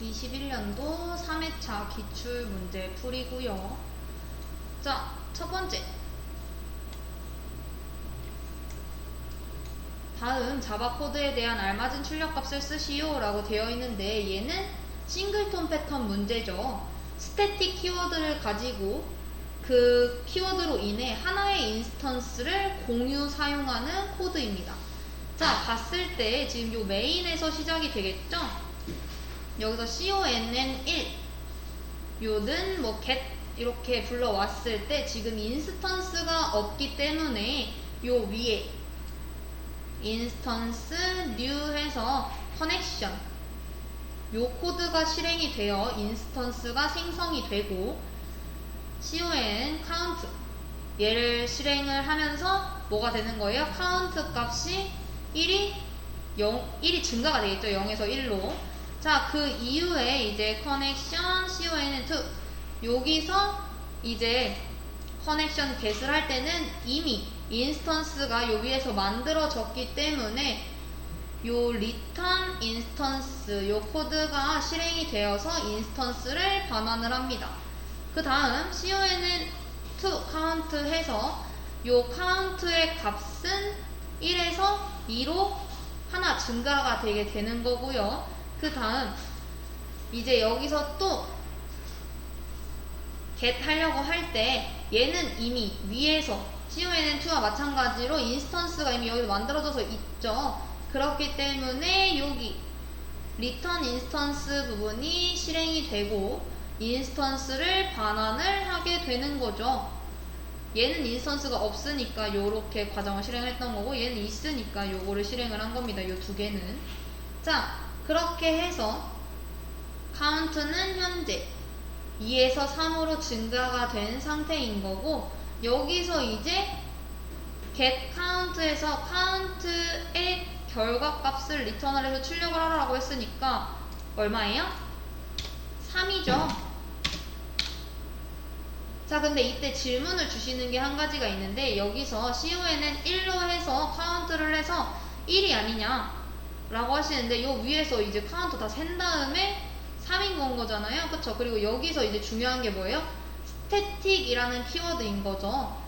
21년도 3회차 기출 문제 풀이고요. 자, 첫 번째. 다음 자바 코드에 대한 알맞은 출력값을 쓰시오 라고 되어 있는데 얘는 싱글톤 패턴 문제죠. 스태틱 키워드를 가지고 그 키워드로 인해 하나의 인스턴스를 공유 사용하는 코드입니다. 자, 봤을 때 지금 요 메인에서 시작이 되겠죠? 여기서 CONN1 요는 뭐 get 이렇게 불러왔을 때 지금 인스턴스가 없기 때문에 요 위에 인스턴스 new 해서 커넥션 요 코드가 실행이 되어 인스턴스가 생성이 되고 con count 얘를 실행을 하면서 뭐가 되는 거예요? count 값이 1이 증가가 되겠죠. 0에서 1로. 자, 그 이후에 이제 커넥션 con2 여기서 이제 커넥션 get을 할 때는 이미 인스턴스가 요 위에서 만들어졌기 때문에 요 return 인스턴스 요 코드가 실행이 되어서 인스턴스를 반환을 합니다. 그 다음 con은 to count 해서 요 count의 값은 1에서 2로 하나 증가가 되게 되는 거고요. 그 다음 이제 여기서 또 get 하려고 할 때 얘는 이미 위에서 conn2와 마찬가지로 인스턴스가 이미 여기서 만들어져서 있죠. 그렇기 때문에 여기 return 인스턴스 부분이 실행이 되고 인스턴스를 반환을 하게 되는 거죠. 얘는 인스턴스가 없으니까 요렇게 과정을 실행했던 거고 얘는 있으니까 요거를 실행을 한 겁니다. 요 두 개는. 자, 그렇게 해서 count는 현재 2에서 3으로 증가가 된 상태인 거고 여기서 이제 get count에서 count의 결과값을 리턴을 해서 출력을 하라고 했으니까 얼마예요? 3이죠. 자, 근데 이때 질문을 주시는 게 한 가지가 있는데 여기서 con은 1로 해서 count를 해서 1이 아니냐 라고 하시는데 요 위에서 이제 count 다 센 다음에 3인 건 거잖아요. 그쵸? 그리고 여기서 이제 중요한 게 뭐예요? static이라는 키워드인 거죠.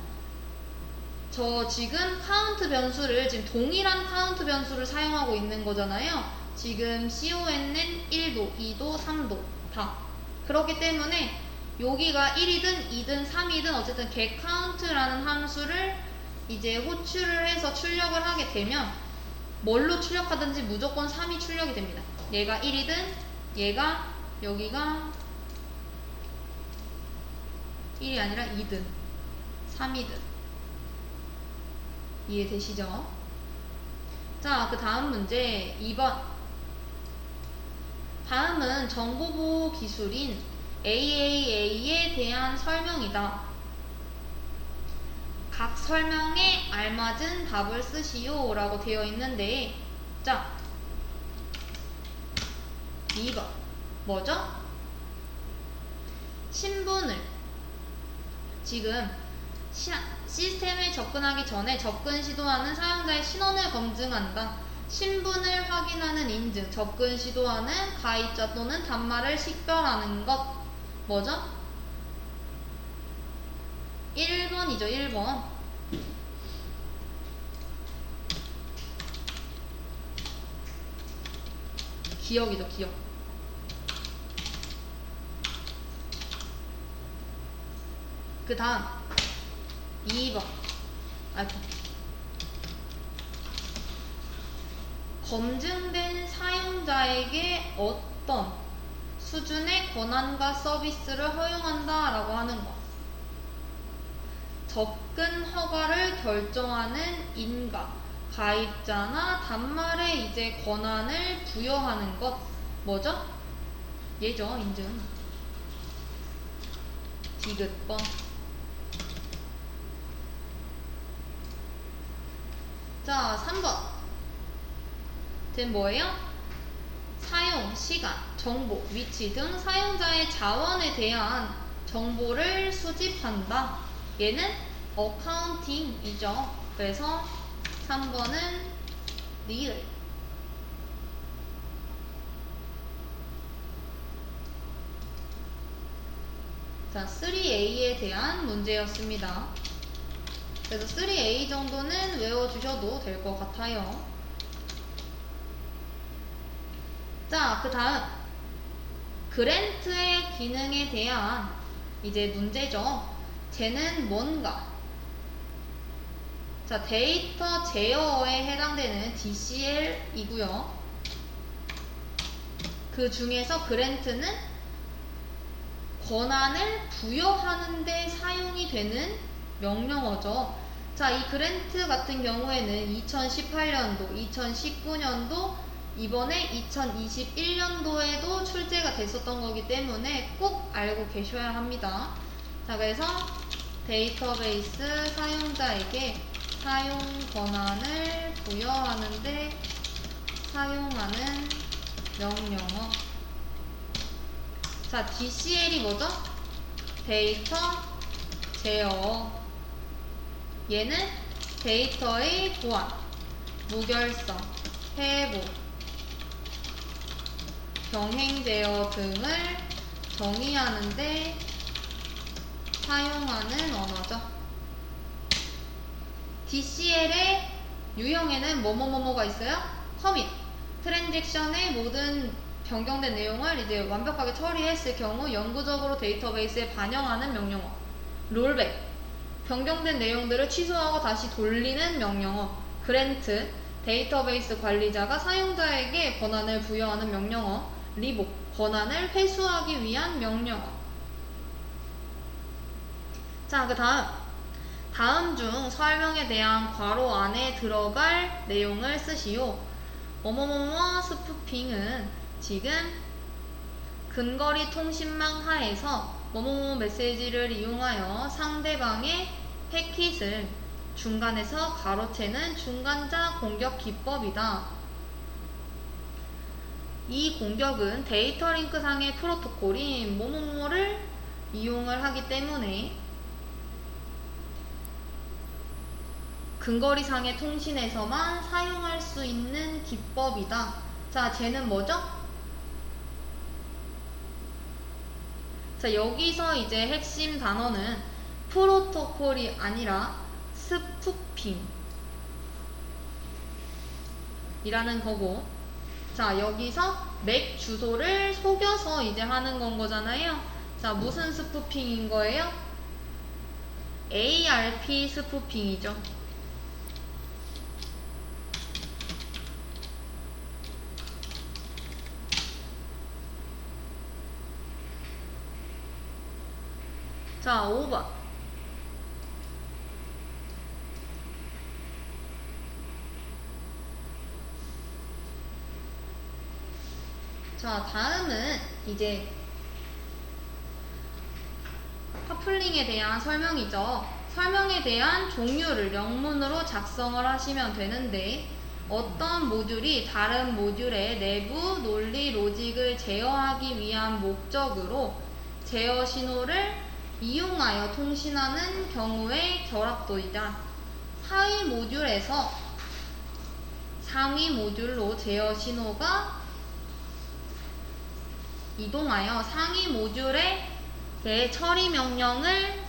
저 지금 count 변수를 지금 동일한 count 변수를 사용하고 있는 거잖아요. 지금 con은 1도, 2도, 3도 다. 그렇기 때문에 여기가 1이든 2든 3이든 어쨌든 getCount라는 함수를 이제 호출을 해서 출력을 하게 되면 뭘로 출력하든지 무조건 3이 출력이 됩니다. 얘가 1이든 얘가 여기가 1이 아니라 2든 3이든 이해되시죠? 자, 그 다음 문제 2번. 다음은 정보보호 기술인 AAA에 대한 설명이다. 각 설명에 알맞은 답을 쓰시오 라고 되어 있는데 자, 2번 뭐죠? 신분을 지금 시스템에 접근하기 전에 접근 시도하는 사용자의 신원을 검증한다. 신분을 확인하는 인증, 접근 시도하는 가입자 또는 단말을 식별하는 것 뭐죠? 1번이죠. 1번. 기억이죠. 기억. 그 다음 2번. 검증된 사용자에게 어떤 수준의 권한과 서비스를 허용한다 라고 하는 것. 접근 허가를 결정하는 인가, 가입자나 단말에 이제 권한을 부여하는 것 뭐죠? 얘죠. 인증. 디귿번. 자, 3번. 된 뭐예요? 사용, 시간, 정보, 위치 등 사용자의 자원에 대한 정보를 수집한다. 얘는 accounting이죠. 그래서 3번은 리을. 자, 3A에 대한 문제였습니다. 그래서 3A 정도는 외워주셔도 될 것 같아요. 자, 그 다음 그랜트의 기능에 대한 이제 문제죠. 쟤는 뭔가? 자, 데이터 제어에 해당되는 DCL이고요. 그 중에서 그랜트는 권한을 부여하는 데 사용이 되는 명령어죠. 자, 이 그랜트 같은 경우에는 2018년도, 2019년도, 이번에 2021년도에도 출제가 됐었던 거기 때문에 꼭 알고 계셔야 합니다. 자, 그래서 데이터베이스 사용자에게 사용 권한을 부여하는데 사용하는 명령어. 자, DCL이 뭐죠? 데이터 제어. 얘는 데이터의 보안, 무결성, 회복, 병행 제어 등을 정의하는데 사용하는 언어죠. DCL의 유형에는 뭐뭐뭐뭐가 있어요? 커밋, 트랜잭션의 모든 변경된 내용을 이제 완벽하게 처리했을 경우 영구적으로 데이터베이스에 반영하는 명령어. 롤백, 변경된 내용들을 취소하고 다시 돌리는 명령어. 그랜트, 데이터베이스 관리자가 사용자에게 권한을 부여하는 명령어. 리복, 권한을 회수하기 위한 명령어. 자, 그 다음 중 설명에 대한 괄호 안에 들어갈 내용을 쓰시오. 뭐뭐뭐뭐 스푸핑은 지금 근거리 통신망 하에서 뭐뭐뭐 메시지를 이용하여 상대방의 패킷을 중간에서 가로채는 중간자 공격 기법이다. 이 공격은 데이터 링크 상의 프로토콜인 뭐뭐뭐를 이용을 하기 때문에 근거리상의 통신에서만 사용할 수 있는 기법이다. 자, 쟤는 뭐죠? 자, 여기서 이제 핵심 단어는 프로토콜이 아니라 스푸핑 이라는 거고, 자, 여기서 맥 주소를 속여서 이제 하는 건 거잖아요. 자, 무슨 스푸핑인 거예요? ARP 스푸핑이죠. 자, 5번. 자, 다음은 이제 커플링에 대한 설명이죠. 설명에 대한 종류를 영문으로 작성을 하시면 되는데, 어떤 모듈이 다른 모듈의 내부 논리 로직을 제어하기 위한 목적으로 제어 신호를 이용하여 통신하는 경우의 결합도이다. 하위 모듈에서 상위 모듈로 제어 신호가 이동하여 상위 모듈에 처리 명령을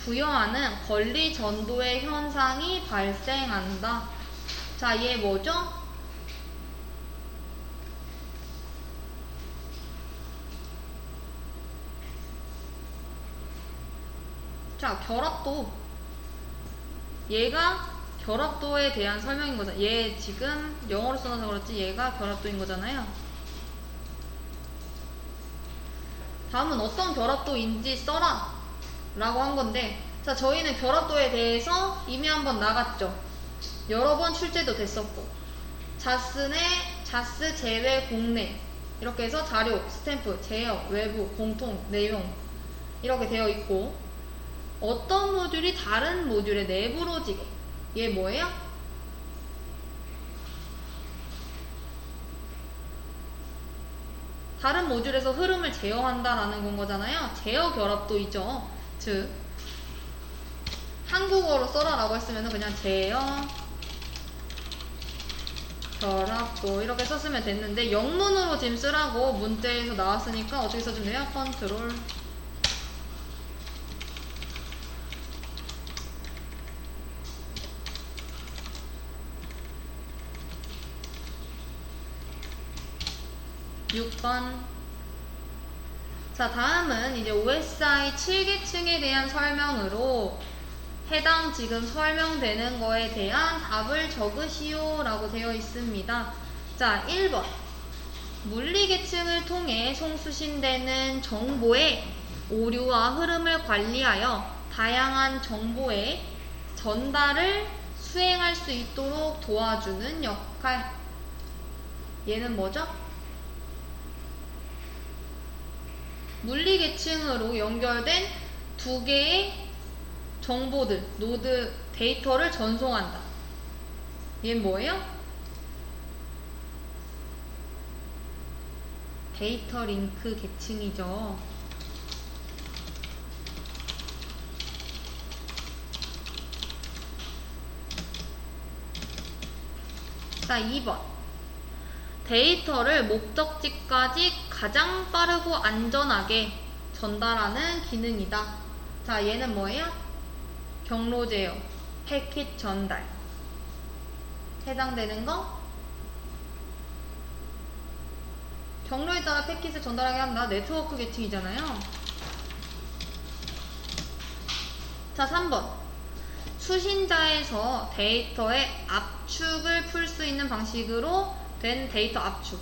부여하는 권리 전도의 현상이 발생한다. 자, 얘 뭐죠? 자, 결합도. 얘가 결합도에 대한 설명인 거잖아. 얘 지금 영어로 써놔서 그렇지 얘가 결합도인 거잖아요. 다음은 어떤 결합도인지 써라 라고 한 건데, 자, 저희는 결합도에 대해서 이미 한번 나갔죠. 여러 번 출제도 됐었고, 자스 제외 공내 이렇게 해서 자료, 스탬프, 제어, 외부, 공통, 내용 이렇게 되어 있고, 어떤 모듈이 다른 모듈의 내부 로직에, 얘 뭐예요? 다른 모듈에서 흐름을 제어한다라는 건 거잖아요. 제어 결합도이죠. 즉, 한국어로 써라라고 했으면 그냥 제어 결합도 이렇게 썼으면 됐는데, 영문으로 지금 쓰라고 문제에서 나왔으니까 어떻게 써주면 돼요? 컨트롤 6번. 자, 다음은 이제 OSI 7계층에 대한 설명으로 해당 지금 설명되는 거에 대한 답을 적으시오 라고 되어 있습니다. 자, 1번. 물리계층을 통해 송수신되는 정보의 오류와 흐름을 관리하여 다양한 정보의 전달을 수행할 수 있도록 도와주는 역할. 얘는 뭐죠? 물리계층으로 연결된 두 개의 정보들, 노드 데이터를 전송한다. 얘는 뭐예요? 데이터 링크 계층이죠. 자, 2번. 데이터를 목적지까지 가장 빠르고 안전하게 전달하는 기능이다. 자, 얘는 뭐예요? 경로 제어, 패킷 전달. 해당되는 거? 경로에 따라 패킷을 전달하게 한다. 네트워크 계층이잖아요. 자, 3번. 수신자에서 데이터의 압축을 풀 수 있는 방식으로 된 데이터 압축.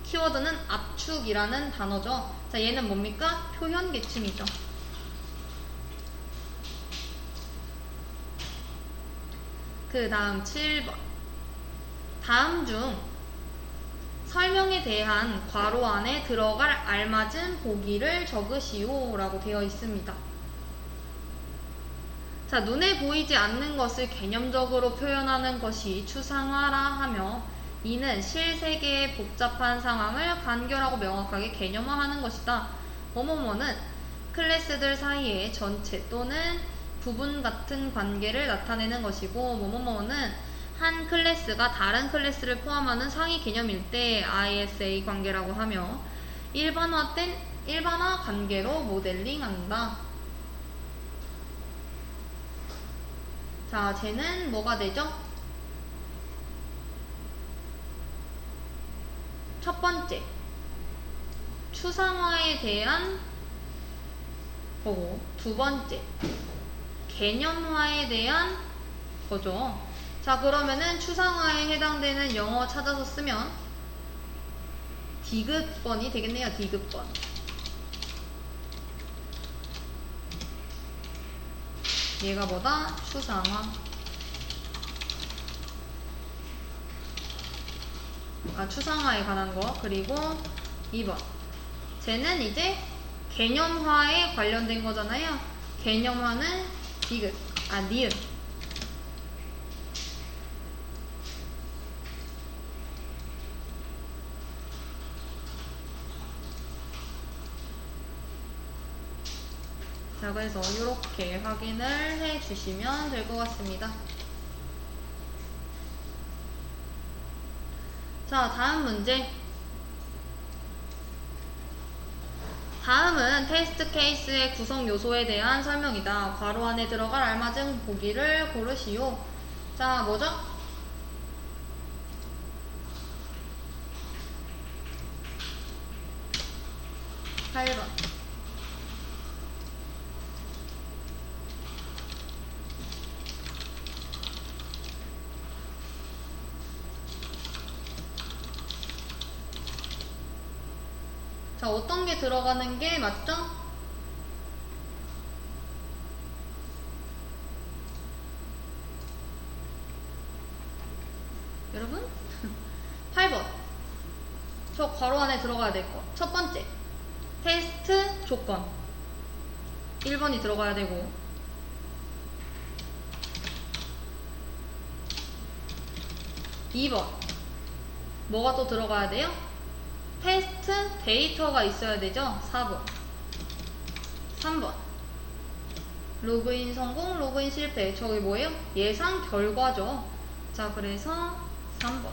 키워드는 압축이라는 단어죠. 자, 얘는 뭡니까? 표현 계층이죠. 그 다음 7번. 다음 중 설명에 대한 괄호 안에 들어갈 알맞은 보기를 적으시오 라고 되어 있습니다. 자, 눈에 보이지 않는 것을 개념적으로 표현하는 것이 추상화라 하며 이는 실세계의 복잡한 상황을 간결하고 명확하게 개념화하는 것이다. 뭐뭐뭐는 클래스들 사이의 전체 또는 부분 같은 관계를 나타내는 것이고 뭐뭐뭐는 한 클래스가 다른 클래스를 포함하는 상위 개념일 때 ISA 관계라고 하며 일반화된 일반화 관계로 모델링한다. 자, 쟤는 뭐가 되죠? 첫 번째, 추상화에 대한 거고, 두 번째, 개념화에 대한 거죠. 자, 그러면은 추상화에 해당되는 영어 찾아서 쓰면 디귿번이 되겠네요. 디귿번. 얘가 뭐다? 추상화. 추상화에 관한 거. 그리고 2번. 쟤는 이제 개념화에 관련된 거잖아요. 개념화는 디귿. 니은. 자, 그래서 이렇게 확인을 해 주시면 될 것 같습니다. 자, 다음 문제. 다음은 테스트 케이스의 구성 요소에 대한 설명이다. 괄호 안에 들어갈 알맞은 보기를 고르시오. 자, 뭐죠? 8번. 자, 어떤 게 들어가는 게 맞죠? 여러분? 8번. 저 괄호 안에 들어가야 될 거. 첫 번째, 테스트 조건. 1번이 들어가야 되고, 2번. 뭐가 또 들어가야 돼요? 테스트 데이터가 있어야 되죠? 4번. 3번. 로그인 성공, 로그인 실패. 저게 뭐예요? 예상 결과죠. 자, 그래서 3번.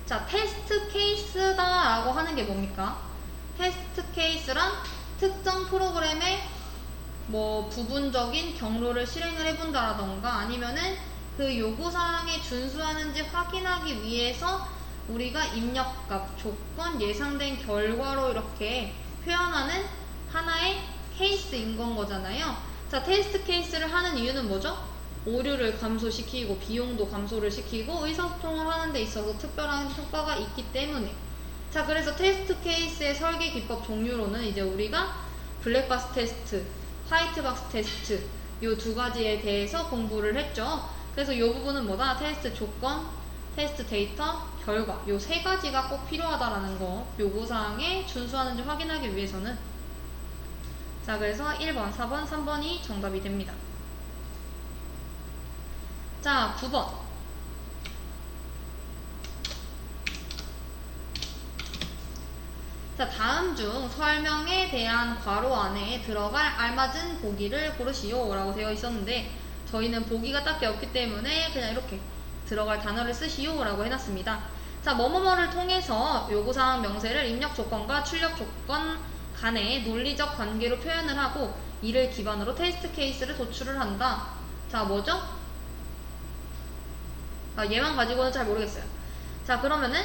자, 테스트 케이스다 라고 하는 게 뭡니까? 테스트 케이스란 특정 프로그램의 뭐 부분적인 경로를 실행을 해본다라던가 아니면은 그 요구사항에 준수하는지 확인하기 위해서 우리가 입력값, 조건, 예상된 결과로 이렇게 표현하는 하나의 케이스인 건 거잖아요. 자, 테스트 케이스를 하는 이유는 뭐죠? 오류를 감소시키고 비용도 감소를 시키고 의사소통을 하는 데 있어서 특별한 효과가 있기 때문에. 자, 그래서 테스트 케이스의 설계 기법 종류로는 이제 우리가 블랙박스 테스트, 화이트박스 테스트 요 두 가지에 대해서 공부를 했죠. 그래서 이 부분은 뭐다? 테스트 조건, 테스트 데이터, 결과 요 세 가지가 꼭 필요하다라는 거 요구사항에 준수하는지 확인하기 위해서는. 자, 그래서 1번, 4번, 3번이 정답이 됩니다. 자, 9번. 자, 다음 중 설명에 대한 괄호 안에 들어갈 알맞은 보기를 고르시오 라고 되어 있었는데 저희는 보기가 딱히 없기 때문에 그냥 이렇게 들어갈 단어를 쓰시오 라고 해놨습니다. 자, 뭐뭐뭐를 통해서 요구사항 명세를 입력 조건과 출력 조건 간의 논리적 관계로 표현을 하고 이를 기반으로 테스트 케이스를 도출을 한다. 자, 뭐죠? 얘만 가지고는 잘 모르겠어요. 자, 그러면은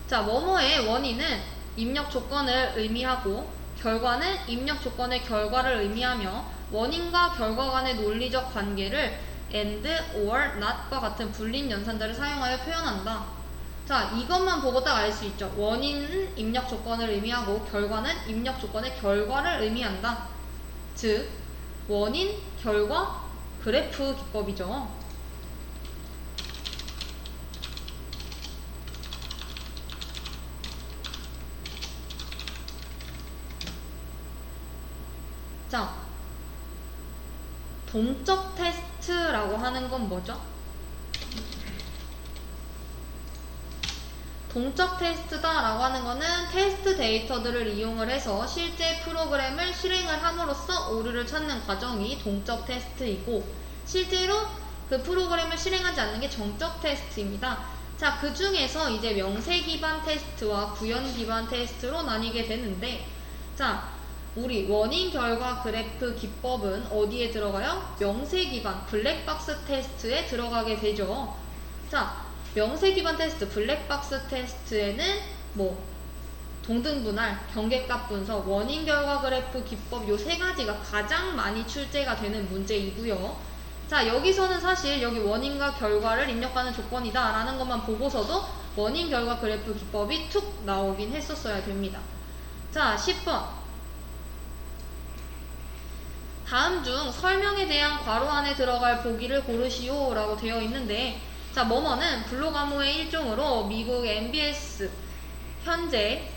자, 뭐뭐의 원인은 입력 조건을 의미하고 결과는 입력 조건의 결과를 의미하며 원인과 결과 간의 논리적 관계를 and, or, not과 같은 불림 연산자를 사용하여 표현한다. 자, 이것만 보고 딱 알 수 있죠. 원인은 입력 조건을 의미하고 결과는 입력 조건의 결과를 의미한다. 즉, 원인, 결과, 그래프 기법이죠. 자, 동적 테스트라고 하는 건 뭐죠? 동적 테스트다 라고 하는 거는 테스트 데이터들을 이용을 해서 실제 프로그램을 실행을 함으로써 오류를 찾는 과정이 동적 테스트이고 실제로 그 프로그램을 실행하지 않는 게 정적 테스트입니다. 자, 그 중에서 이제 명세 기반 테스트와 구현 기반 테스트로 나뉘게 되는데 자, 우리 원인 결과 그래프 기법은 어디에 들어가요? 명세 기반 블랙박스 테스트에 들어가게 되죠. 자, 명세 기반 테스트 블랙박스 테스트에는 뭐 동등분할, 경계값 분석, 원인 결과 그래프 기법 요 세 가지가 가장 많이 출제가 되는 문제이고요. 자, 여기서는 사실 여기 원인과 결과를 입력하는 조건이다 라는 것만 보고서도 원인 결과 그래프 기법이 툭 나오긴 했었어야 됩니다. 자, 10번. 다음 중 설명에 대한 괄호 안에 들어갈 보기를 고르시오 라고 되어 있는데 자, 뭐뭐는 블록 암호의 일종으로 미국 MBS 현재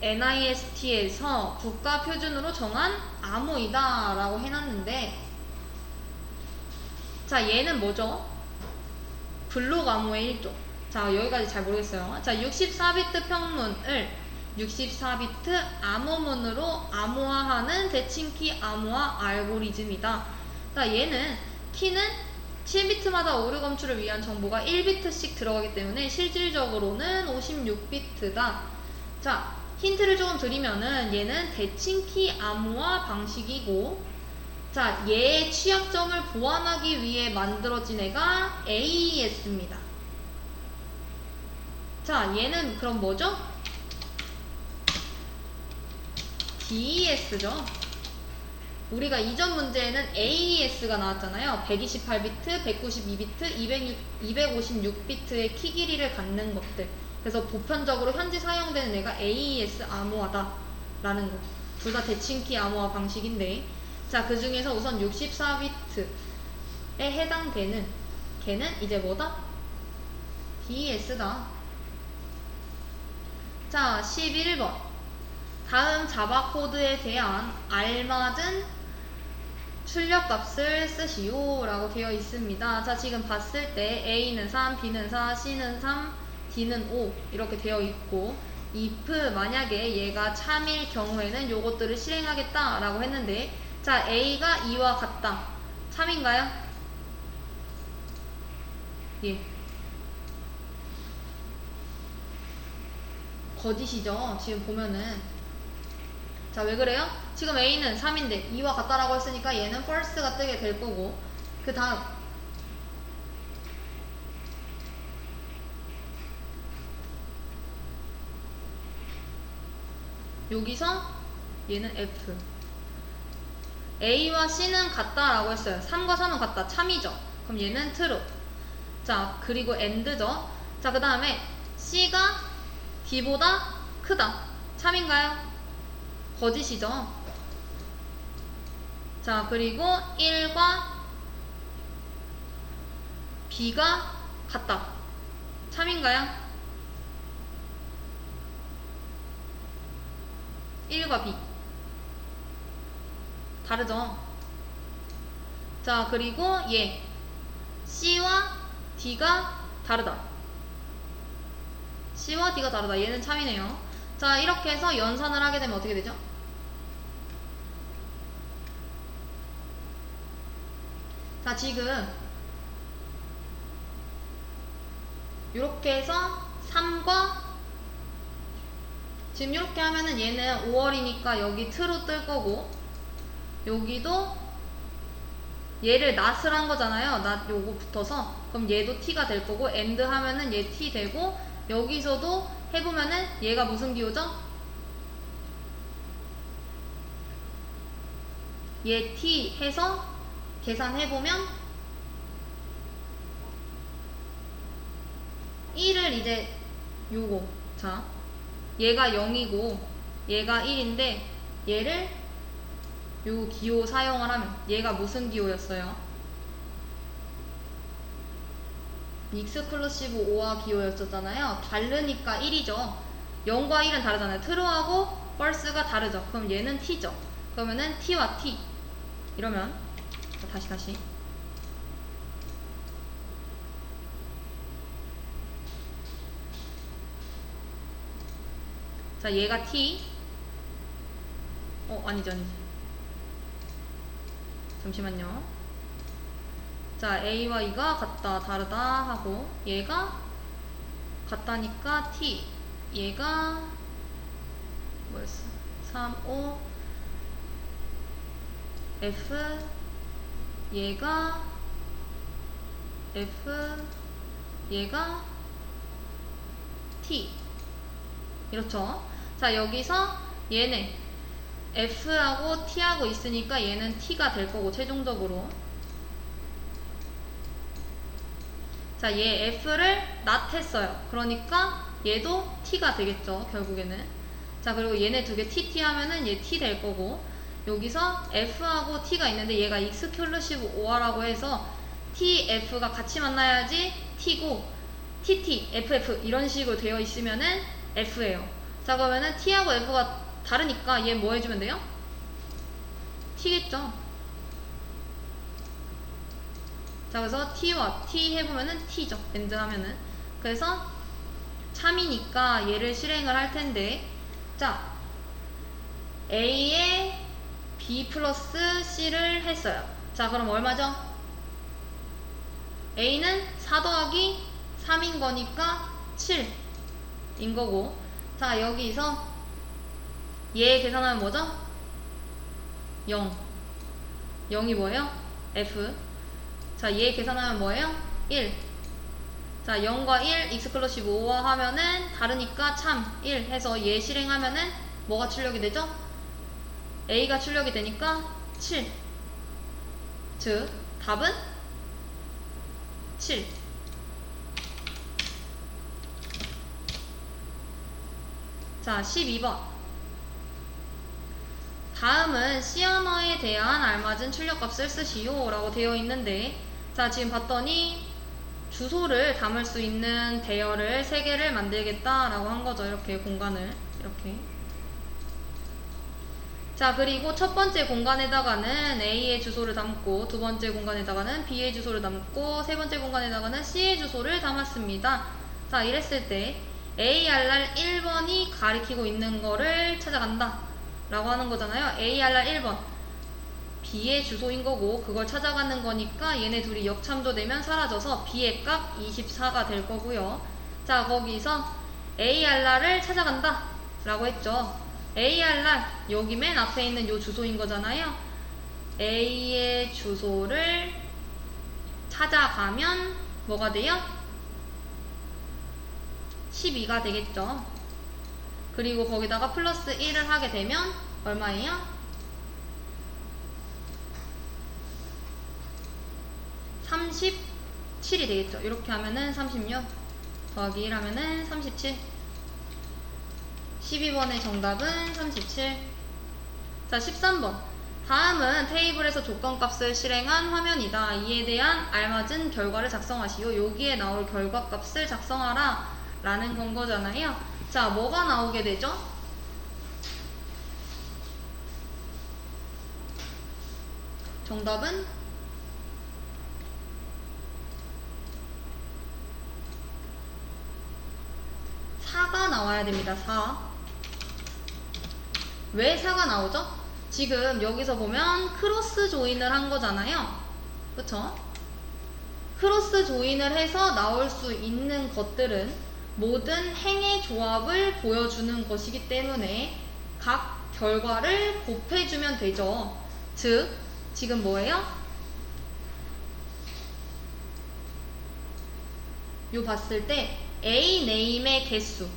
NIST에서 국가 표준으로 정한 암호이다 라고 해놨는데 자, 얘는 뭐죠? 블록 암호의 일종. 자, 여기까지 잘 모르겠어요. 자, 64비트 평문을 64비트 암호문으로 암호화하는 대칭키 암호화 알고리즘이다. 자, 얘는 키는 7비트마다 오류 검출을 위한 정보가 1비트씩 들어가기 때문에 실질적으로는 56비트다. 자, 힌트를 조금 드리면은 얘는 대칭키 암호화 방식이고 자, 얘의 취약점을 보완하기 위해 만들어진 애가 AES입니다. 자, 얘는 그럼 뭐죠? DES죠. 우리가 이전 문제에는 AES가 나왔잖아요. 128비트, 192비트, 256비트의 키 길이를 갖는 것들. 그래서 보편적으로 현재 사용되는 애가 AES 암호화다 라는 거. 둘 다 대칭키 암호화 방식인데 자, 그 중에서 우선 64비트에 해당되는 걔는 이제 뭐다? DES다. 자, 11번. 다음 자바 코드에 대한 알맞은 출력값을 쓰시오 라고 되어 있습니다. 자, 지금 봤을 때 A는 3, B는 4, C는 3, D는 5 이렇게 되어 있고 if 만약에 얘가 참일 경우에는 요것들을 실행하겠다 라고 했는데 자, A가 2와 같다. 참인가요? 예. 거짓이죠. 지금 보면은 자, 왜 그래요? 지금 A는 3인데 2와 같다라고 했으니까 얘는 false가 뜨게 될 거고 그 다음 여기서 얘는 F. A와 C는 같다라고 했어요. 3과 3은 같다. 참이죠. 그럼 얘는 true. 자, 그리고 and죠. 자, 그 다음에 C가 D보다 크다. 참인가요? 거짓이죠. 자, 그리고 1과 B가 같다. 참인가요? 1과 B 다르죠. 자, 그리고 얘 C와 D가 다르다. C와 D가 다르다. 얘는 참이네요. 자, 이렇게 해서 연산을 하게 되면 어떻게 되죠? 자, 지금 이렇게 해서 3과 지금 이렇게 하면은 얘는 5월이니까 여기 트로 뜰 거고, 여기도 얘를 not을 한 거잖아요. not 요거 붙어서. 그럼 얘도 t가 될 거고, and 하면은 얘 t 되고, 여기서도 해보면은 얘가 무슨 기호죠? 얘 t 해서 계산해보면 1을 이제 요거, 자, 얘가 0이고 얘가 1인데 얘를 요 기호 사용을 하면 얘가 무슨 기호였어요? 익스클루시브 5와 기호였었잖아요. 다르니까 1이죠. 0과 1은 다르잖아요. true하고 false가 다르죠. 그럼 얘는 t죠. 그러면은 t와 t 이러면 다시 자, 얘가 t 아니지 잠시만요. 자, a와 e가 같다 다르다 하고 얘가 같다니까 t, 얘가 뭐였어? 3, 5 f, 얘가 f, 얘가 t 이렇죠. 자, 여기서 얘네 F하고 T하고 있으니까 얘는 T가 될 거고, 최종적으로. 자, 얘 F를 not 했어요. 그러니까 얘도 T가 되겠죠, 결국에는. 자, 그리고 얘네 두 개 TT 하면은 얘 T 될 거고, 여기서 F하고 T가 있는데 얘가 exclusive OR라고 해서 TF가 같이 만나야지 T고, TT, FF 이런 식으로 되어 있으면은 F예요. 자, 그러면은 T하고 F가 다르니까 얘 뭐 해주면 돼요? T겠죠. 자, 그래서 T와 T 해보면은 T죠. AND 하면은. 그래서 참이니까 얘를 실행을 할 텐데, 자, A에 B 플러스 C를 했어요. 자, 그럼 얼마죠? A는 4 더하기 3인 거니까 7인 거고, 자, 여기서 얘 계산하면 뭐죠? 0. 0이 뭐예요? F. 자, 얘 계산하면 뭐예요? 1. 자, 0과 1, 익스클루시브 5와 하면은 다르니까 참 1 해서 얘 실행하면은 뭐가 출력이 되죠? A가 출력이 되니까 7. 즉, 답은 7. 자, 12번. 다음은 C 언어에 대한 알맞은 출력값을 쓰시오 라고 되어 있는데, 자, 지금 봤더니 주소를 담을 수 있는 대열을 3개를 만들겠다 라고 한 거죠. 이렇게 공간을 이렇게. 자, 그리고 첫 번째 공간에다가는 A의 주소를 담고, 두 번째 공간에다가는 B의 주소를 담고, 세 번째 공간에다가는 C의 주소를 담았습니다. 자, 이랬을 때 ARR 1번이 가리키고 있는 거를 찾아간다 라고 하는 거잖아요. ARR 1번 B의 주소인 거고, 그걸 찾아가는 거니까 얘네 둘이 역참조되면 사라져서 B의 값 24가 될 거고요. 자, 거기서 ARR을 찾아간다 라고 했죠. ARR 여기 맨 앞에 있는 요 주소인 거잖아요. A의 주소를 찾아가면 뭐가 돼요? 12가 되겠죠. 그리고 거기다가 플러스 1을 하게 되면 얼마예요? 37이 되겠죠. 이렇게 하면은 36 더하기 1 하면은 37. 12번의 정답은 37. 자, 13번. 다음은 테이블에서 조건값을 실행한 화면이다. 이에 대한 알맞은 결과를 작성하시오. 여기에 나올 결과값을 작성하라 라는 건 거잖아요. 자, 뭐가 나오게 되죠? 정답은 4가 나와야 됩니다. 4. 왜 4가 나오죠? 지금 여기서 보면 크로스 조인을 한 거잖아요. 그쵸? 크로스 조인을 해서 나올 수 있는 것들은 모든 행의 조합을 보여주는 것이기 때문에 각 결과를 곱해주면 되죠. 즉, 지금 뭐예요? 요 봤을 때 A 네임의 개수,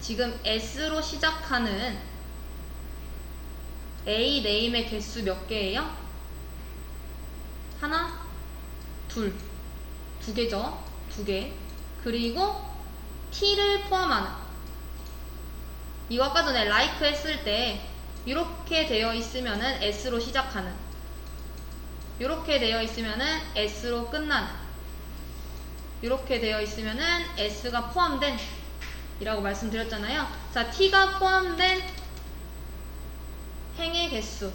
지금 S로 시작하는 A 네임의 개수 몇 개예요? 하나, 둘, 두 개죠. 두 개. 그리고 T를 포함하는, 이거 아까 전에 like 했을 때 이렇게 되어 있으면은 S로 시작하는, 이렇게 되어 있으면은 S로 끝나는, 이렇게 되어 있으면은 S가 포함된 이라고 말씀드렸잖아요. 자, T가 포함된 행의 개수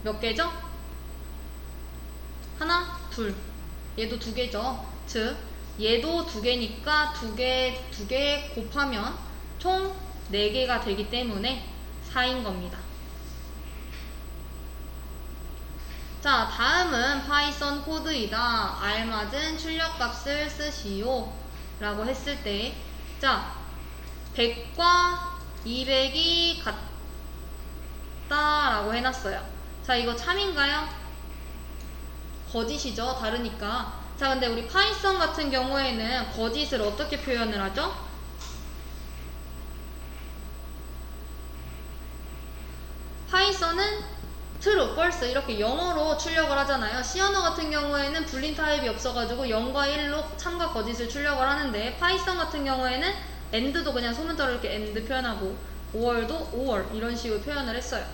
몇 개죠? 하나, 둘. 얘도 두 개죠. 즉, 얘도 두 개니까 두 개 곱하면 총 4개가 되기 때문에 4인 겁니다. 자, 다음은 파이썬 코드이다. 알맞은 출력값을 쓰시오 라고 했을 때, 자, 100과 200이 같다 라고 해놨어요. 자, 이거 참인가요? 거짓이죠. 다르니까. 자, 근데 우리 파이썬 같은 경우에는 거짓을 어떻게 표현을 하죠? 파이썬은 true, false 이렇게 영어로 출력을 하잖아요. C 언어 같은 경우에는 불린 타입이 없어가지고 0과 1로 참과 거짓을 출력을 하는데, 파이썬 같은 경우에는 and도 그냥 소문자로 이렇게 and 표현하고 5월도 5월 이런 식으로 표현을 했어요.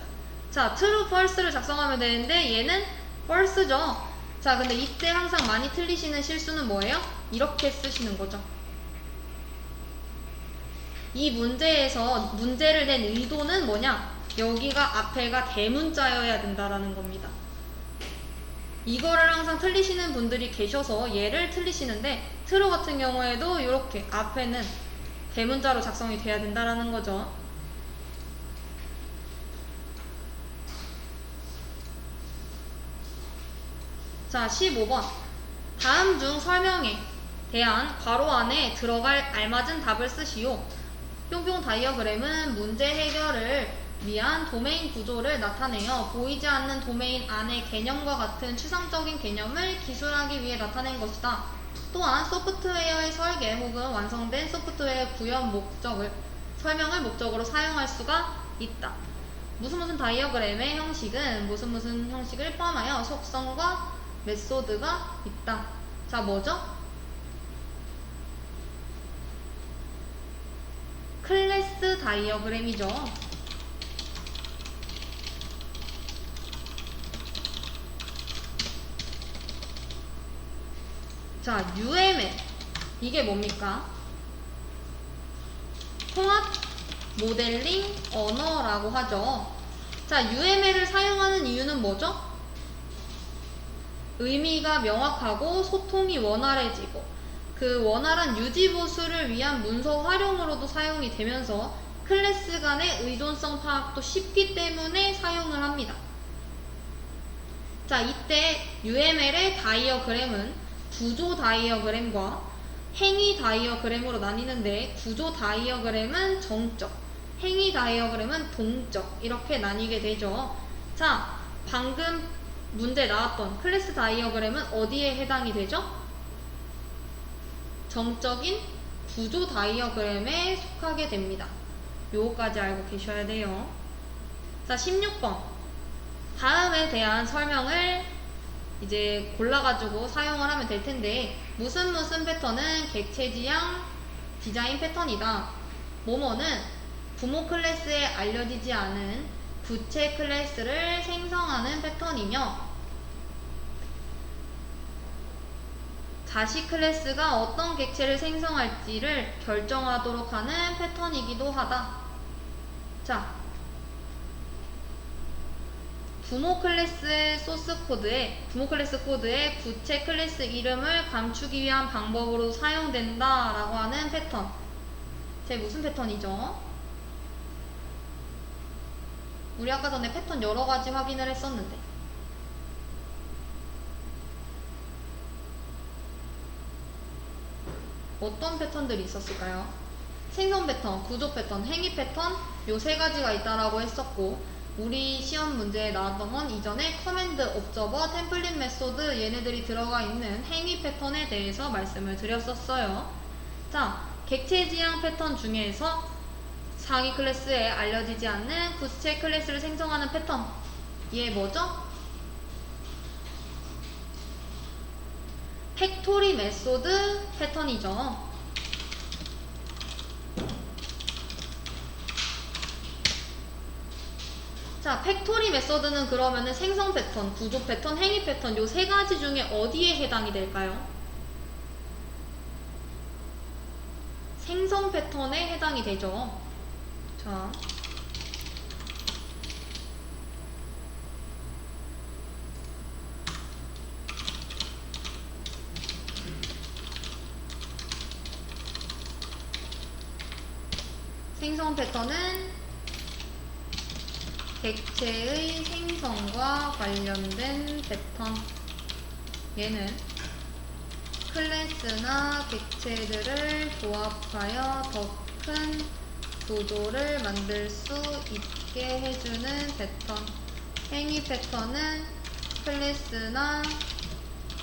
자, true, false를 작성하면 되는데 얘는 false죠. 자, 근데 이때 항상 많이 틀리시는 실수는 뭐예요? 이렇게 쓰시는 거죠. 이 문제에서 문제를 낸 의도는 뭐냐? 여기가 앞에가 대문자여야 된다라는 겁니다. 이거를 항상 틀리시는 분들이 계셔서 얘를 틀리시는데, true 같은 경우에도 이렇게 앞에는 대문자로 작성이 돼야 된다라는 거죠. 자, 15번. 다음 중 설명에 대한 괄호 안에 들어갈 알맞은 답을 쓰시오. 뿅뿅 다이어그램은 문제 해결을 위한 도메인 구조를 나타내어 보이지 않는 도메인 안의 개념과 같은 추상적인 개념을 기술하기 위해 나타낸 것이다. 또한 소프트웨어의 설계 혹은 완성된 소프트웨어 구현 목적을, 설명을 목적으로 사용할 수가 있다. 무슨 다이어그램의 형식은 무슨 형식을 포함하여 속성과 메소드가 있다. 자, 뭐죠? 클래스 다이어그램이죠. 자, UML. 이게 뭡니까? 통합 모델링 언어라고 하죠. 자, UML을 사용하는 이유는 뭐죠? 의미가 명확하고 소통이 원활해지고 그 원활한 유지보수를 위한 문서 활용으로도 사용이 되면서 클래스 간의 의존성 파악도 쉽기 때문에 사용을 합니다. 자, 이때 UML의 다이어그램은 구조 다이어그램과 행위 다이어그램으로 나뉘는데, 구조 다이어그램은 정적, 행위 다이어그램은 동적 이렇게 나뉘게 되죠. 자, 방금 문제 나왔던 클래스 다이어그램은 어디에 해당이 되죠? 정적인 구조 다이어그램에 속하게 됩니다. 요거까지 알고 계셔야 돼요. 자, 16번. 다음에 대한 설명을 이제 골라가지고 사용을 하면 될 텐데, 무슨 패턴은 객체 지향 디자인 패턴이다. 뭐뭐는 부모 클래스에 알려지지 않은 부채 클래스를 생성하는 패턴이며, 자식 클래스가 어떤 객체를 생성할지를 결정하도록 하는 패턴이기도 하다. 자, 부모 클래스 소스 코드에 부모 클래스 코드에 부채 클래스 이름을 감추기 위한 방법으로 사용된다 라고 하는 패턴. 제 무슨 패턴이죠? 우리 아까 전에 패턴 여러 가지 확인을 했었는데, 어떤 패턴들이 있었을까요? 생성 패턴, 구조 패턴, 행위 패턴, 요 세 가지가 있다라고 했었고, 우리 시험 문제에 나왔던 건 이전에 커맨드, 옵저버, 템플릿 메소드 얘네들이 들어가 있는 행위 패턴에 대해서 말씀을 드렸었어요. 자, 객체 지향 패턴 중에서 상위 클래스에 알려지지 않는 부채 클래스를 생성하는 패턴, 얘 뭐죠? 팩토리 메소드 패턴이죠. 자, 팩토리 메소드는 그러면은 생성 패턴, 구조 패턴, 행위 패턴 요 세 가지 중에 어디에 해당이 될까요? 생성 패턴에 해당이 되죠. 자, 생성 패턴은 객체의 생성과 관련된 패턴. 얘는 클래스나 객체들을 조합하여 더 큰 구조를 만들 수 있게 해주는 패턴. 행위 패턴은 클래스나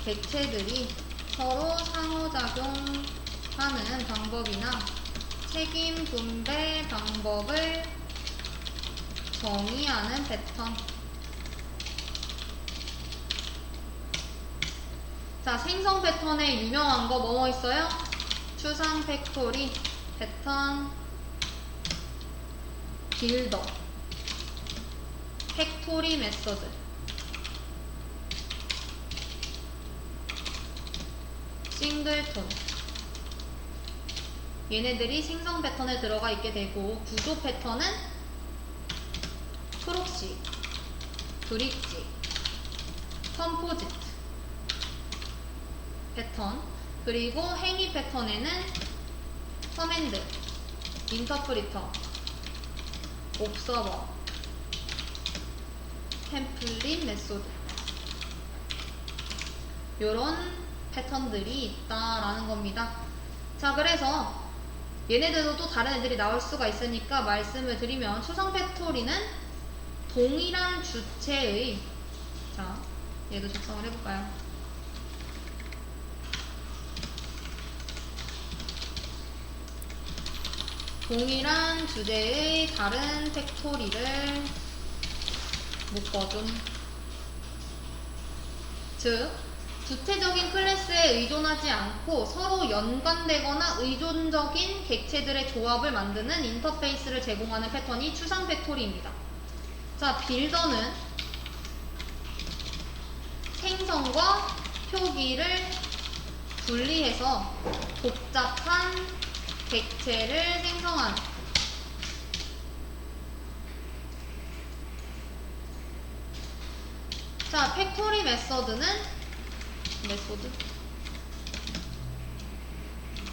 객체들이 서로 상호작용하는 방법이나 책임 분배 방법을 정의하는 패턴. 자, 생성 패턴에 유명한 거 뭐뭐 있어요? 추상 팩토리, 패턴, 빌더, 팩토리 메소드, 싱글톤. 얘네들이 생성 패턴에 들어가 있게 되고, 구조 패턴은 프록시, 브릿지, 컴포지트 패턴. 그리고 행위 패턴에는 커맨드, 인터프리터, 옵서버, 템플릿 메소드, 요런 패턴들이 있다라는 겁니다. 자, 그래서 얘네들도 또 다른 애들이 나올 수가 있으니까 말씀을 드리면, 추상 팩토리는 동일한 주체의, 자, 얘도 작성을 해볼까요? 동일한 주제의 다른 팩토리를 묶어준. 즉, 주체적인 클래스에 의존하지 않고 서로 연관되거나 의존적인 객체들의 조합을 만드는 인터페이스를 제공하는 패턴이 추상 팩토리입니다. 자, 빌더는 생성과 표기를 분리해서 복잡한 객체를 생성하는. 자, 팩토리 메소드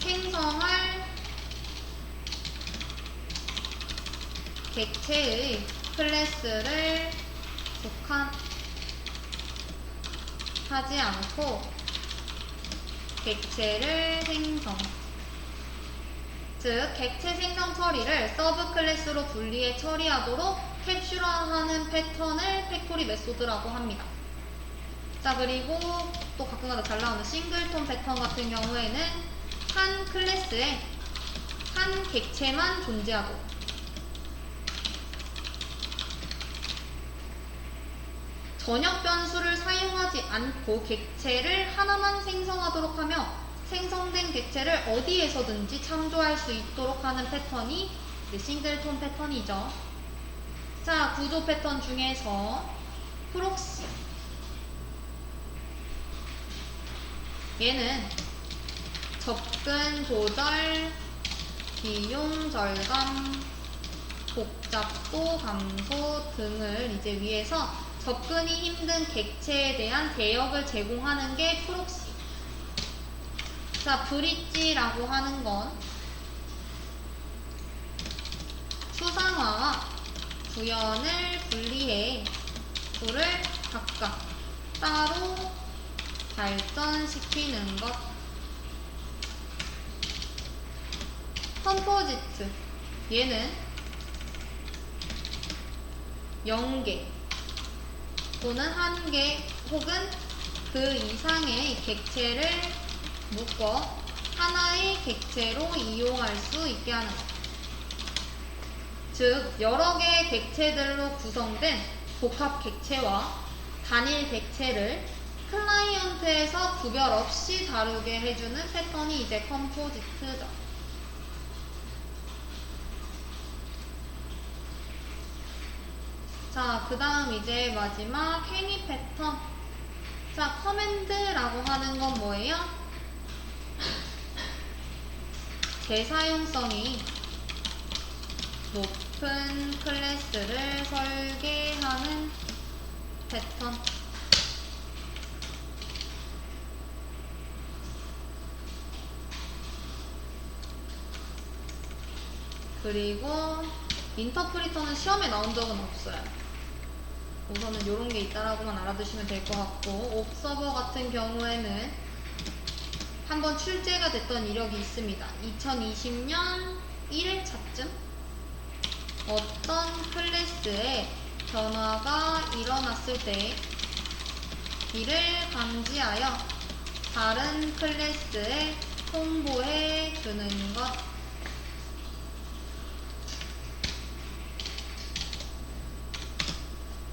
생성할 객체의 클래스를 국한하지 않고 객체를 생성, 즉 객체 생성 처리를 서브 클래스로 분리해 처리하도록 캡슐화하는 패턴을 팩토리 메소드라고 합니다. 자, 그리고 또 가끔가다 잘 나오는 싱글톤 패턴 같은 경우에는 한 클래스에 한 객체만 존재하도록. 전역 변수를 사용하지 않고 객체를 하나만 생성하도록 하며 생성된 객체를 어디에서든지 참조할 수 있도록 하는 패턴이 이제 싱글톤 패턴이죠. 자, 구조 패턴 중에서 프록시. 얘는 접근 조절, 비용 절감, 복잡도 감소 등을 이제 위해서 접근이 힘든 객체에 대한 대역을 제공하는 게 프록시. 자, 브릿지라고 하는 건 추상화와 구현을 분리해 둘을 각각 따로 발전시키는 것. 컴포지트. 얘는 0개 또는 1개 혹은 그 이상의 객체를 묶어 하나의 객체로 이용할 수 있게 하는 것. 즉, 여러 개의 객체들로 구성된 복합 객체와 단일 객체를 클라이언트에서 구별 없이 다루게 해주는 패턴이 이제 컴포지트죠. 자, 그 다음 이제 마지막 행위 패턴. 자, 커맨드라고 하는 건 뭐예요? 대사용성이 높은 클래스를 설계하는 패턴. 그리고 인터프리터는 시험에 나온 적은 없어요. 우선은 이런 게 있다라고만 알아두시면 될 것 같고, 옵서버 같은 경우에는 한번 출제가 됐던 이력이 있습니다. 2020년 1회차쯤 어떤 클래스에 변화가 일어났을 때 이를 감지하여 다른 클래스에 홍보해 주는 것.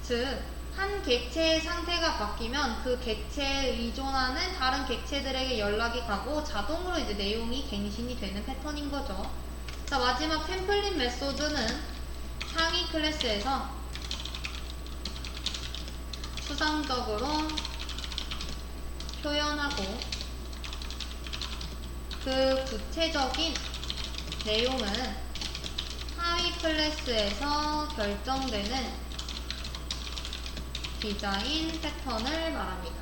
즉, 한 객체의 상태가 바뀌면 그 객체에 의존하는 다른 객체들에게 연락이 가고 자동으로 이제 내용이 갱신이 되는 패턴인 거죠. 자, 마지막 템플릿 메소드는 상위 클래스에서 추상적으로 표현하고 그 구체적인 내용은 하위 클래스에서 결정되는 디자인 패턴을 말합니다.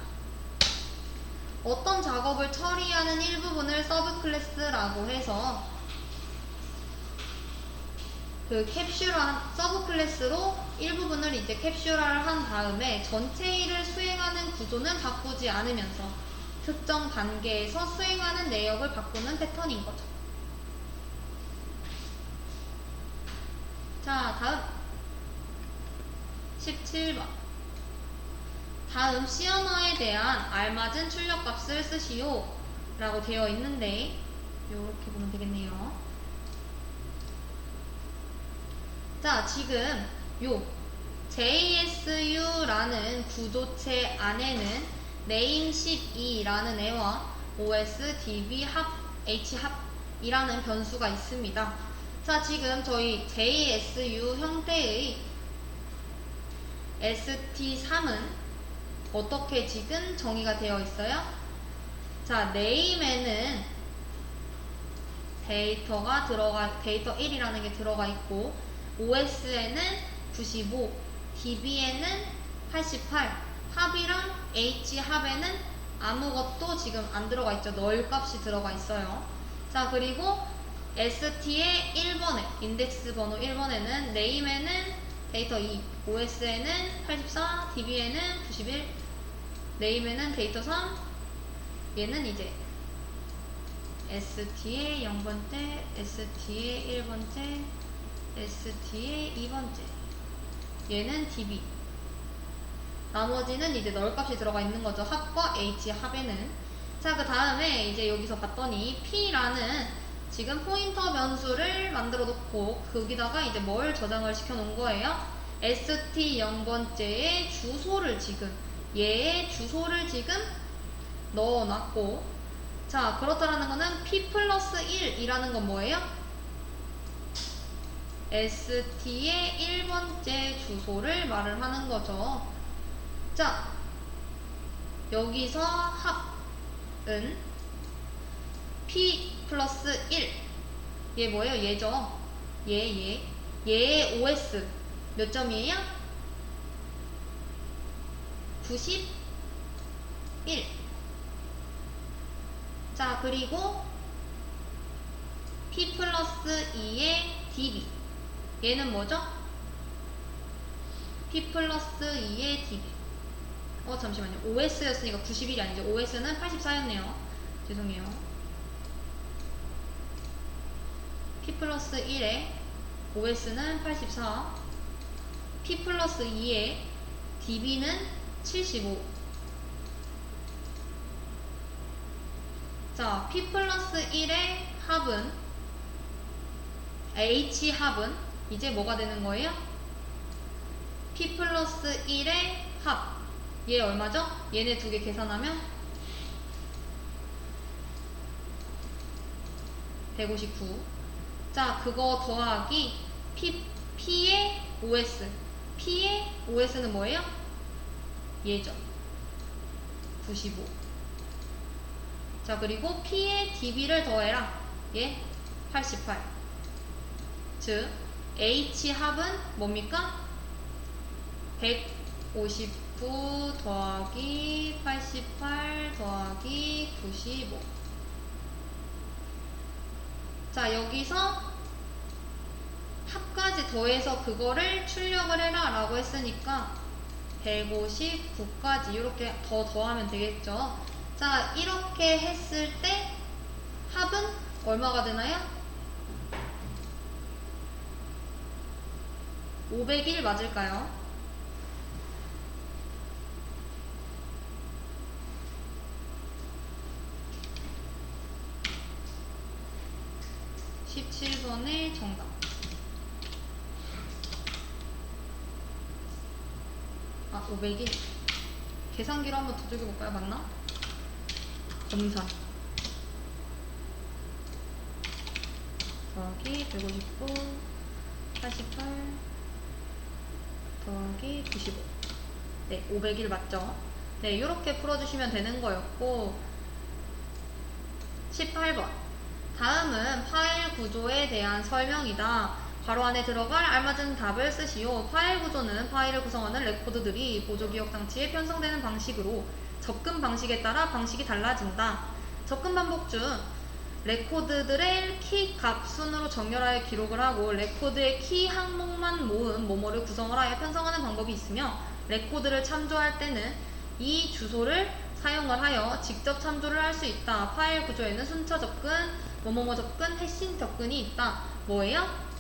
어떤 작업을 처리하는 일부분을 서브 클래스라고 해서 그 캡슐화, 서브 클래스로 일부분을 이제 캡슐화를 한 다음에 전체 일을 수행하는 구조는 바꾸지 않으면서 특정 단계에서 수행하는 내역을 바꾸는 패턴인 거죠. 자, 다음 17번. 다음 C 언어에 대한 알맞은 출력값을 쓰시오 라고 되어 있는데 이렇게 보면 되겠네요. 자, 지금 요 JSU라는 구조체 안에는 name12라는 애와 osdbH합이라는 변수가 있습니다. 자, 지금 저희 JSU 형태의 ST3은 어떻게 지금 정의가 되어 있어요? 자, name에는 데이터 1이라는 게 들어가 있고 OS에는 95, DB에는 88, 합이랑 H합에는 아무것도 지금 안 들어가 있죠. 널 값이 들어가 있어요. 자, 그리고 ST의 1번에 인덱스 번호 1번에는 name에는 데이터 2, OS에는 84, DB에는 91, name에는 데이터 3, 얘는 이제 ST의 0번째, ST의 1번째, ST의 2번째, 얘는 DB. 나머지는 이제 널 값이 들어가 있는 거죠. 합과 H 합에는. 자, 그 다음에 이제 여기서 봤더니 P라는 지금 포인터 변수를 만들어 놓고 거기다가 이제 뭘 저장을 시켜 놓은 거예요? st 0번째의 주소를 지금 얘의 주소를 지금 넣어 놨고, 자 그렇다라는 거는 p 플러스 1이라는 건 뭐예요? st의 1번째 주소를 말을 하는 거죠. 자 여기서 합은 p 플러스 1, 얘 뭐예요? 얘죠. 얘의 OS 몇 점이에요? 91. 자 그리고 p 플러스 2의 db, 얘는 뭐죠? p 플러스 2의 db. 잠시만요. OS였으니까 91이 아니죠. OS는 84였네요. 죄송해요. p 플러스 1의 OS는 84, p 플러스 2의 db는 75. 자, p 플러스 1의 합은 h 합은 이제 뭐가 되는 거예요? p 플러스 1의 합, 얘 얼마죠? 얘네 두 개 계산하면 159. 자 그거 더하기 P의 OS, P의 OS는 뭐예요? 얘죠. 95. 자 그리고 P의 db를 더해라, 얘 88. 즉 H 합은 뭡니까? 159 더하기 88 더하기 95. 자 여기서 합까지 더해서 그거를 출력을 해라 라고 했으니까 159까지 이렇게 더하면 되겠죠. 자 이렇게 했을 때 합은 얼마가 되나요? 501 맞을까요? 17번의 정답. 아 501. 계산기로 한번 두들겨볼까요? 맞나? 검사 더하기 159 88 더하기 95. 네 501 맞죠? 네 이렇게 풀어주시면 되는 거였고, 18번 다음은 파일 구조에 대한 설명이다. 괄호 안에 들어갈 알맞은 답을 쓰시오. 파일 구조는 파일을 구성하는 레코드들이 보조기억 장치에 편성되는 방식으로 접근 방식에 따라 방식이 달라진다. 접근 반복 중 레코드들의 키 값 순으로 정렬하여 기록을 하고 레코드의 키 항목만 모은 모모를 구성을 하여 편성하는 방법이 있으며, 레코드를 참조할 때는 이 주소를 사용을 하여 직접 참조를 할 수 있다. 파일 구조에는 순서 접근, 뭐뭐뭐 접근, 해싱 접근이 있다. 뭐예요?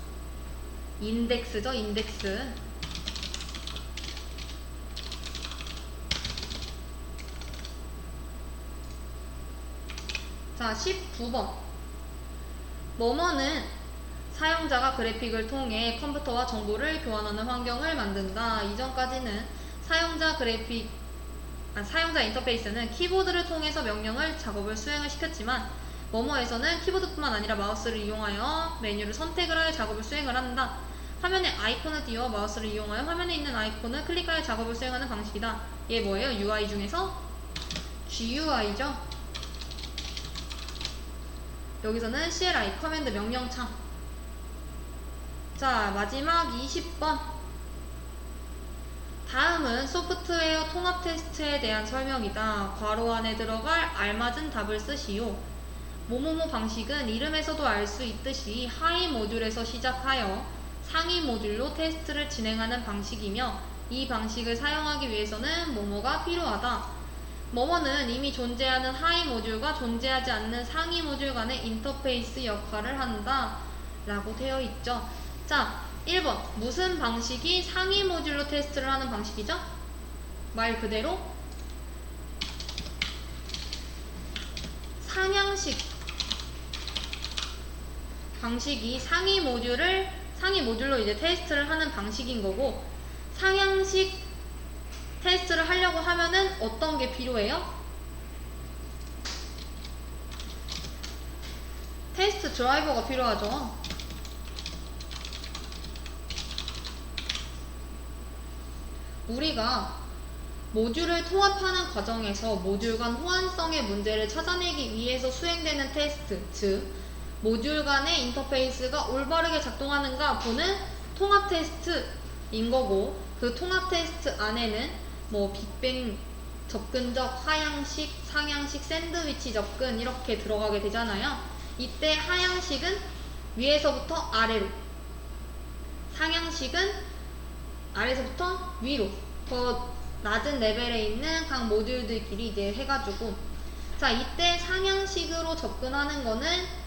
인덱스죠, 인덱스. 자, 19번. 뭐뭐는 사용자가 그래픽을 통해 컴퓨터와 정보를 교환하는 환경을 만든다. 이전까지는 사용자 인터페이스는 키보드를 통해서 명령을 작업을 수행을 시켰지만, 뭐뭐에서는 키보드뿐만 아니라 마우스를 이용하여 메뉴를 선택을 하여 작업을 수행을 한다. 화면에 아이콘을 띄워 마우스를 이용하여 화면에 있는 아이콘을 클릭하여 작업을 수행하는 방식이다. 얘 뭐예요? UI 중에서 GUI죠. 여기서는 CLI, 커맨드 명령창. 자, 마지막 20번. 다음은 소프트웨어 통합 테스트에 대한 설명이다. 괄호 안에 들어갈 알맞은 답을 쓰시오. 뭐뭐뭐 방식은 이름에서도 알 수 있듯이 하위 모듈에서 시작하여 상위 모듈로 테스트를 진행하는 방식이며, 이 방식을 사용하기 위해서는 뭐뭐가 필요하다. 뭐뭐는 이미 존재하는 하위 모듈과 존재하지 않는 상위 모듈 간의 인터페이스 역할을 한다 라고 되어 있죠. 자 1번 무슨 방식이 상위 모듈로 테스트를 하는 방식이죠? 말 그대로 상향식 방식이 상위 모듈로 이제 테스트를 하는 방식인 거고, 상향식 테스트를 하려고 하면은 어떤 게 필요해요? 테스트 드라이버가 필요하죠. 우리가 모듈을 통합하는 과정에서 모듈 간 호환성의 문제를 찾아내기 위해서 수행되는 테스트, 즉 모듈 간의 인터페이스가 올바르게 작동하는가 보는 통합 테스트인 거고, 그 통합 테스트 안에는 뭐 빅뱅 접근적, 하향식, 상향식, 샌드위치 접근 이렇게 들어가게 되잖아요. 이때 하향식은 위에서부터 아래로, 상향식은 아래서부터 위로, 더 낮은 레벨에 있는 각 모듈들끼리 이제 해가지고, 자, 이때 상향식으로 접근하는 거는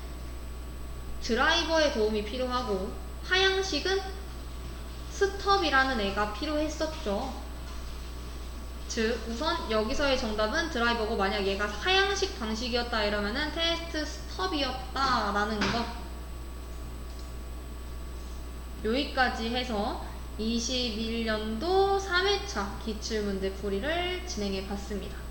드라이버의 도움이 필요하고, 하향식은 스톱이라는 애가 필요했었죠. 즉 우선 여기서의 정답은 드라이버고, 만약 얘가 하향식 방식이었다 이러면은 테스트 스톱이었다 라는 거. 여기까지 해서 21년도 3회차 기출문제풀이를 진행해 봤습니다.